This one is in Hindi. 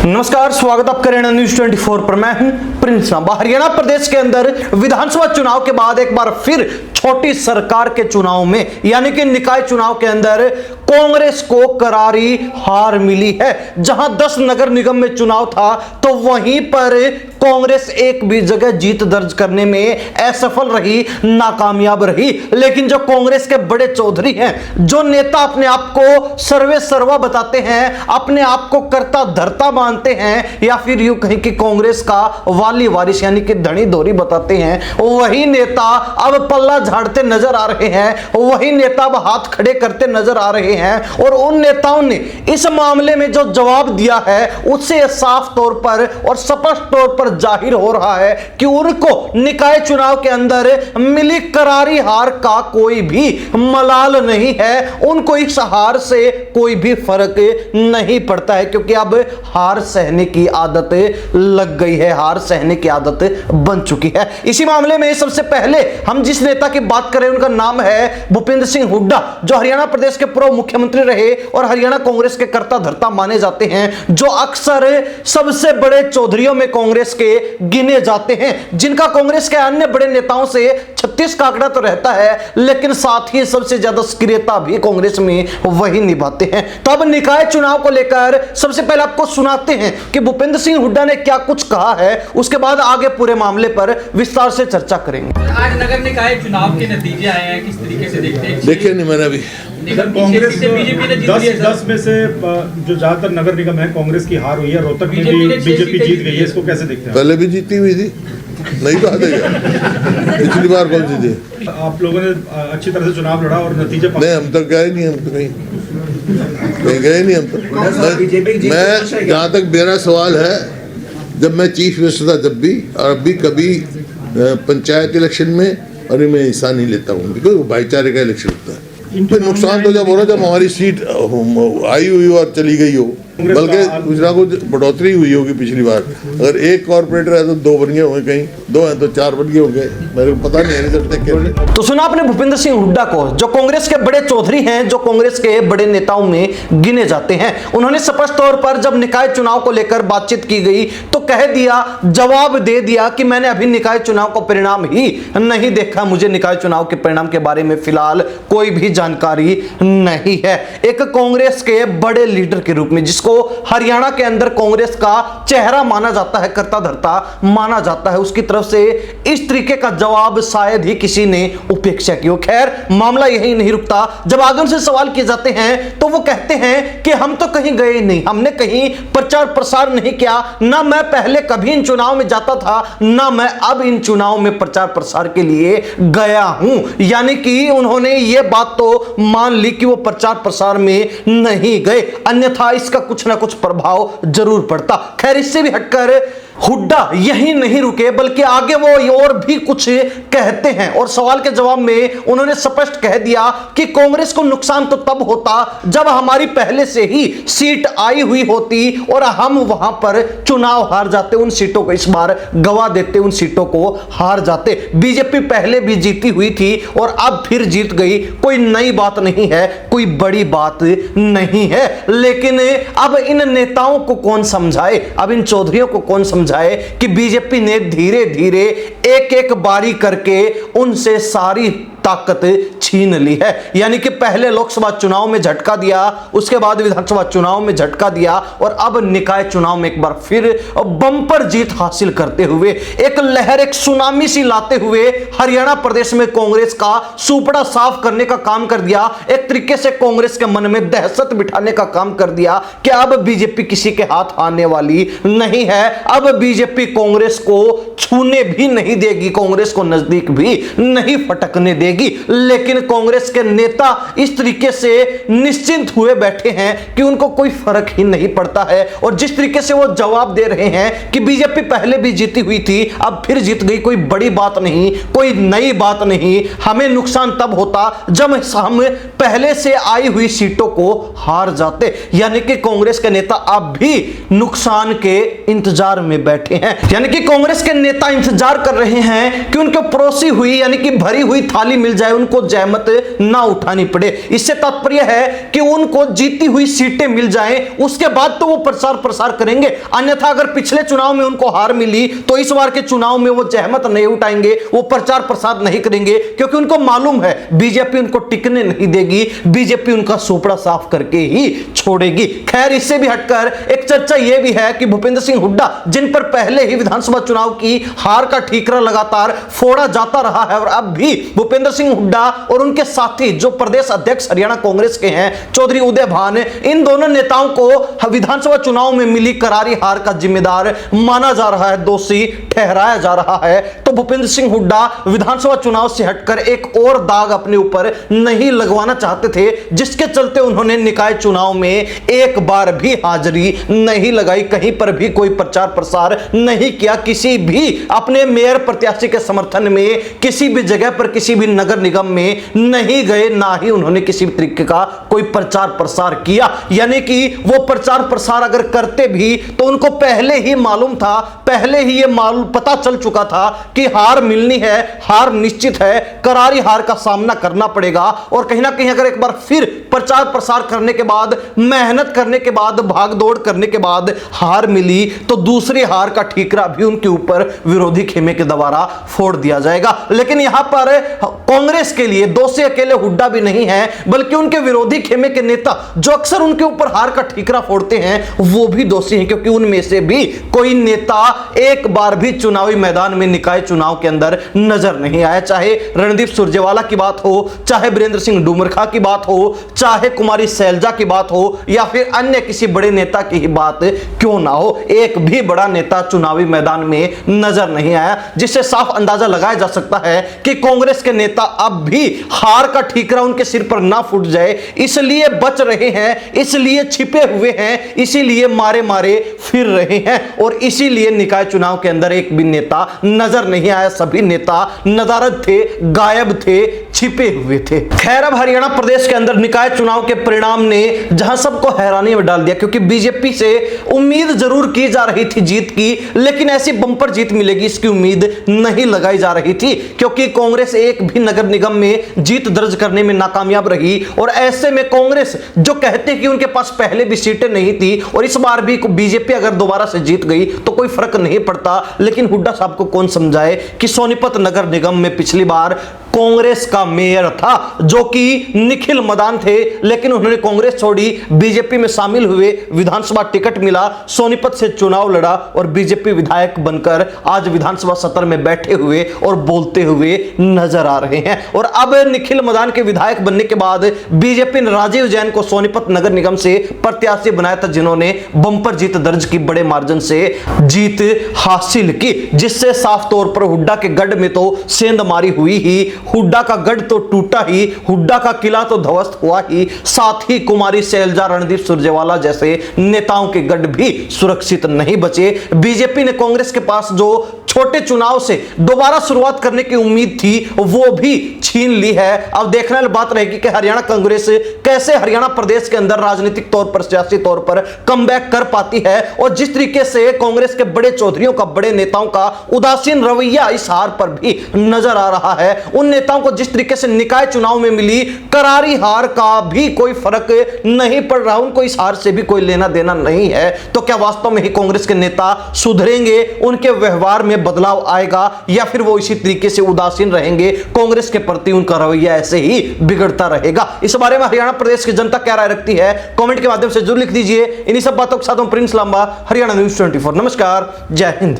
नमस्कार, स्वागत आप करें न्यूज 24 पर। मैं हूं प्रिंस। हरियाणा प्रदेश के अंदर विधानसभा चुनाव के बाद एक बार फिर छोटी सरकार के चुनाव में यानी कि निकाय चुनाव के अंदर कांग्रेस को करारी हार मिली है। जहां 10 नगर निगम में चुनाव था तो वहीं पर कांग्रेस एक भी जगह जीत दर्ज करने में असफल रही, नाकामयाब रही। लेकिन जो कांग्रेस के बड़े चौधरी हैं, जो नेता अपने आप को सर्वे सर्वा बताते हैं, अपने आप को करता धरता मानते हैं, या फिर यूं कहीं कि कांग्रेस का वाली वारिस यानी कि धनी धोरी बताते हैं, वही नेता अब पल्ला झाड़ते नजर आ रहे हैं, वही नेता अब हाथ खड़े करते नजर आ रहे हैं। और उन नेताओं ने इस मामले में जो जवाब दिया है उससे साफ तौर पर और स्पष्ट तौर पर जाहिर हो रहा है कि उनको निकाय चुनाव के अंदर मिली करारी हार का कोई भी मलाल नहीं है। उनको इस हार से कोई भी फर्क नहीं पड़ता है, क्योंकि अब हार सहने की आदत लग गई है, हार सहने की आदत बन चुकी है। इसी मामले में सबसे पहले हम जिस नेता की बात करें उनका नाम है भूपेंद्र सिंह हुड्डा, जो हरियाणा प्रदेश के पूर्व मुख्यमंत्री रहे और हरियाणा कांग्रेस के कर्ता धर्ता माने जाते हैं, जो अक्सर सबसे बड़े चौधरियों में कांग्रेस के गिने जाते हैं, जिनका कांग्रेस के अन्य बड़े नेताओं से 36 का आंकड़ा तो रहता है, लेकिन साथ ही सबसे ज्यादा सक्रियता भी कांग्रेस में वही निभाते हैं। तो अब निकाय चुनाव को लेकर सबसे पहले आपको सुनाते हैं कि भूपेंद्र सिंह हुड्डा ने क्या कुछ कहा है, उसके बाद आगे पूरे मामले पर विस्तार से चर्चा करेंगे। आज नगर निकाय चुनाव के नतीजे आए हैं, किस तरीके से देखते हैं? देखिए नहीं, मैंने अभी कांग्रेस बीजेपी ने जीत लिया। 10 में से जो ज्यादातर नगर निगम है कांग्रेस की हार हुई है। रोहतक में भी बीजेपी जीत गई है, इसको कैसे देखते हैं? पहले भी जीती हुई थी, नहीं तो आ जाएगा। पिछली बार कौन सी थी? आप लोगों ने अच्छी तरह से चुनाव लड़ा और नतीजे नहीं, हम तो गए नहीं, हम तो कहीं गए नहीं। हम तो मैं जहाँ तक मेरा सवाल है, जब मैं चीफ मिनिस्टर था जब भी, और अभी कभी पंचायत इलेक्शन में और मैं हिस्सा नहीं लेता हूँ, क्योंकि भाईचारे का इलेक्शन होता है। फिर नुकसान तो जब हो रहा, जब हमारी सीट आई हुई और चली गई हो, बल्कि कुछ ना कुछ बढ़ोतरी हुई होगी। पिछली बार अगर एक कॉर्पोरेटर है तो 2 बन गए होंगे, कहीं 2 हैं तो 4 बन गए होंगे, मेरे को पता नहीं है रिजल्ट देख के। तो सुना आपने भूपेंद्र सिंह हुड्डा को, जो कांग्रेस के बड़े चौधरी हैं, जो कांग्रेस के बड़े नेताओं में गिने जाते हैं। उन्होंने स्पष्ट तौर पर जब निकाय चुनाव को लेकर बातचीत की गई तो कह दिया, जवाब दे दिया कि मैंने अभी निकाय चुनाव का परिणाम ही नहीं देखा, मुझे निकाय चुनाव के परिणाम के बारे में फिलहाल कोई भी जानकारी नहीं है। एक कांग्रेस के बड़े लीडर के रूप में, जिसको हरियाणा के अंदर कांग्रेस का चेहरा माना जाता है, कर्ता धर्ता माना जाता है, उसकी तरफ से इस तरीके का जवाब शायद ही किसी ने उपेक्षा की हो। खैर, मामला यही नहीं रुकता। जब आगे उनसे सवाल किए जाते हैं तो वो कहते हैं कि हम तो कहीं गए नहीं, हमने कहीं प्रचार प्रसार नहीं किया, ना मैं पहले कभी इन चुनाव में जाता था, ना मैं अब इन चुनाव में प्रचार प्रसार के लिए गया हूं। यानी कि उन्होंने ये बात तो मान ली कि वो प्रचार प्रसार में नहीं गए, अन्यथा इसका कुछ ना कुछ प्रभाव जरूर पड़ता। खैर, इससे भी हटकर हुड्डा यही नहीं रुके, बल्कि आगे वो और भी कुछ कहते हैं। और सवाल के जवाब में उन्होंने स्पष्ट कह दिया कि कांग्रेस को नुकसान तो तब होता जब हमारी पहले से ही सीट आई हुई होती और हम वहां पर चुनाव हार जाते, उन सीटों को इस बार गवा देते, उन सीटों को हार जाते। बीजेपी पहले भी जीती हुई थी और अब फिर जीत गई, कोई नई बात नहीं है, कोई बड़ी बात नहीं है। लेकिन अब इन नेताओं को कौन समझाए, अब इन चौधरियों को कौन समझाए कि बीजेपी ने धीरे धीरे एक एक बारी करके उनसे सारी ताकत छीन ली है। यानी कि पहले लोकसभा चुनाव में झटका दिया, उसके बाद विधानसभा चुनाव में झटका दिया, और अब निकाय चुनाव में एक बार फिर बम्पर जीत हासिल करते हुए, एक लहर, एक सुनामी सी लाते हुए हरियाणा प्रदेश में कांग्रेस का सुपड़ा साफ करने का काम कर दिया। एक तरीके से कांग्रेस के मन में दहशत बिठाने का काम कर दिया कि अब बीजेपी किसी के हाथ आने वाली नहीं है, अब बीजेपी कांग्रेस को छूने भी नहीं देगी, कांग्रेस को नजदीक भी नहीं फटकने देगी। लेकिन कांग्रेस के नेता इस तरीके से निश्चिंत हुए बैठे हैं कि उनको कोई फर्क ही नहीं पड़ता है। और जिस तरीके से वो जवाब दे रहे हैं कि बीजेपी पहले भी जीती हुई थी, अब फिर जीत गई, कोई बड़ी बात नहीं, कोई नई बात नहीं, हमें नुकसान तब होता जब हम पहले से आई हुई सीटों को हार जाते। यानी कि कांग्रेस के नेता अब भी नुकसान के इंतजार में बैठे हैं। यानी कि कांग्रेस के नेता इंतजार कर रहे हैं कि उनके परोसी हुई यानी कि भरी हुई थाली मिल जाए, उनको जहमत ना उठानी पड़े। इससे तात्पर्य है कि उनको जीती हुई सीटें मिल जाएं, उसके बाद तो वो प्रचार प्रसार करेंगे। अन्यथा अगर पिछले चुनाव में उनको हार मिली तो इस बार के चुनाव में वो जहमत नहीं उठाएंगे, वो प्रचार प्रसार नहीं करेंगे, क्योंकि उनको मालूम है बीजेपी उनको टिकने नहीं देगी, बीजेपी उनका सोपड़ा साफ करके ही छोड़ेगी। खैर, इससे भी हटकर एक चर्चा यह भी है कि भूपेंद्र सिंह हुड्डा, जिन पर पहले ही विधानसभा चुनाव की हार का ठीकरा लगातार फोड़ा जाता रहा है, और अब भी भूपेंद्र सिंह हुड्डा और उनके साथी जो प्रदेश अध्यक्ष हरियाणा कांग्रेस के हैं चौधरी उदय भान, इन दोनों नेताओं को विधानसभा चुनाव में मिली करारी हार का जिम्मेदार माना जा रहा है, दोषी ठहराया जा रहा है। तो भूपेंद्र सिंह हुड्डा विधानसभा चुनाव से हटकर एक और दाग अपने ऊपर नहीं लगवाना चाहते थे, जिसके चलते उन्होंने निकाय चुनाव में एक बार भी हाजिरी नहीं लगाई, कहीं पर भी कोई प्रचार प्रसार नहीं किया, किसी भी अपने मेयर प्रत्याशी के समर्थन में किसी भी जगह पर किसी भी नगर निगम में नहीं गए, ना ही उन्होंने किसी भी तरीके का कोई प्रचार प्रसार किया। यानी कि वो प्रचार प्रसार अगर करते भी तो उनको पहले ही मालूम था, पहले ही ये मालूम पता चल चुका था कि हार मिलनी है, हार निश्चित है, करारी हार का सामना करना पड़ेगा। और कहीं ना कहीं अगर एक बार फिर प्रचार प्रसार करने के बाद, मेहनत करने के बाद, भाग दौड़ करने के बाद हार मिली तो दूसरी हार का ठीकरा भी उनके ऊपर विरोधी खेमे के द्वारा फोड़ दिया जाएगा। लेकिन यहां पर कांग्रेस के लिए दोषी अकेले हुड्डा भी नहीं है, बल्कि उनके विरोधी खेमे के नेता जो अक्सर उनके ऊपर हार का ठीकरा फोड़ते हैं वो भी दोषी हैं, क्योंकि उनमें से भी कोई नेता एक बार भी चुनावी मैदान में निकाय चुनाव के अंदर नजर नहीं आया। चाहे रणदीप सुरजेवाला की बात हो, चाहे बीरेंद्र सिंह डूमरखा की बात हो, चाहे कुमारी सैलजा की बात हो, या फिर अन्य किसी बड़े नेता की ही बात क्यों ना हो, एक भी बड़ा नेता चुनावी मैदान में नजर नहीं आया, जिससे साफ अंदाजा लगाया जा सकता है कि कांग्रेस के नेता अब भी हार का ठीकरा उनके सिर पर ना फूट जाए इसलिए बच रहे हैं, इसलिए छिपे हुए हैं, इसीलिए मारे मारे फिर रहे हैं, और इसीलिए निकाय चुनाव के अंदर एक भी नेता नजर नहीं आया। सभी नेता नदारद थे, गायब थे, छिपे हुए थे। खैर, अब हरियाणा प्रदेश के अंदर निकाय चुनाव के परिणाम ने जहां सबको हैरानी में डाल दिया, क्योंकि बीजेपी से उम्मीद जरूर की जा रही थी जीत की, लेकिन ऐसी बंपर जीत मिलेगी इसकी उम्मीद नहीं लगाई जा रही थी, क्योंकि कांग्रेस एक भी नगर निगम में जीत दर्ज करने में नाकामयाब रही। और ऐसे में कांग्रेस जो कहते कि उनके पास पहले भी सीटें नहीं थी और इस बार भी बीजेपी अगर दोबारा से जीत गई तो कोई फर्क नहीं पड़ता, लेकिन हुड्डा साहब को कौन समझाए कि सोनीपत नगर निगम में पिछली बार कांग्रेस का मेयर था जो कि निखिल मदान थे, लेकिन उन्होंने कांग्रेस छोड़ी, बीजेपी में शामिल हुए, विधानसभा टिकट मिला, सोनीपत से चुनाव लड़ा और बीजेपी विधायक बनकर आज विधानसभा सत्र में बैठे हुए और बोलते हुए नजर आ रहे हैं। और अब निखिल मदान के विधायक बनने के बाद बीजेपी ने राजीव जैन को सोनीपत नगर निगम से प्रत्याशी बनाया था, जिन्होंने बंपर जीत दर्ज की, बड़े मार्जिन से जीत हासिल की, जिससे साफ तौर पर हुड्डा के गढ़ में तो सेंधमारी हुई ही, हुड्डा का गढ़ तो टूटा ही, हुड्डा का किला तो ध्वस्त हुआ ही, साथ ही कुमारी सैलजा, रणदीप सुरजेवाला जैसे नेताओं के गढ़ भी सुरक्षित नहीं बचे। बीजेपी ने कांग्रेस के पास जो छोटे चुनाव से दोबारा शुरुआत करने की उम्मीद थी वो भी छीन ली है। अब देखने वाली बात रहेगी कि हरियाणा कांग्रेस कैसे हरियाणा प्रदेश के अंदर राजनीतिक तौर पर, सियासी तौर पर कमबैक कर पाती है, और जिस तरीके से कांग्रेस के बड़े चौधरियों का, बड़े नेताओं का उदासीन रवैया इस हार पर भी नजर आ रहा है, उन नेताओं को जिस तरीके से निकाय चुनाव में मिली करारी हार का भी कोई फर्क नहीं पड़ रहा, उनको इस हार से भी कोई लेना देना नहीं है। तो क्या वास्तव में ही कांग्रेस के नेता सुधरेंगे, उनके व्यवहार में बदलाव आएगा, या फिर वो इसी तरीके से उदासीन रहेंगे, कांग्रेस के प्रति उनका रवैया ऐसे ही बिगड़ता रहेगा? इस बारे में हरियाणा प्रदेश की जनता क्या राय रखती है कमेंट के माध्यम से जरूर लिख दीजिए। इन्हीं सब बातों के साथ प्रिंस लांबा, हरियाणा न्यूज़ 24। नमस्कार, जय हिंद।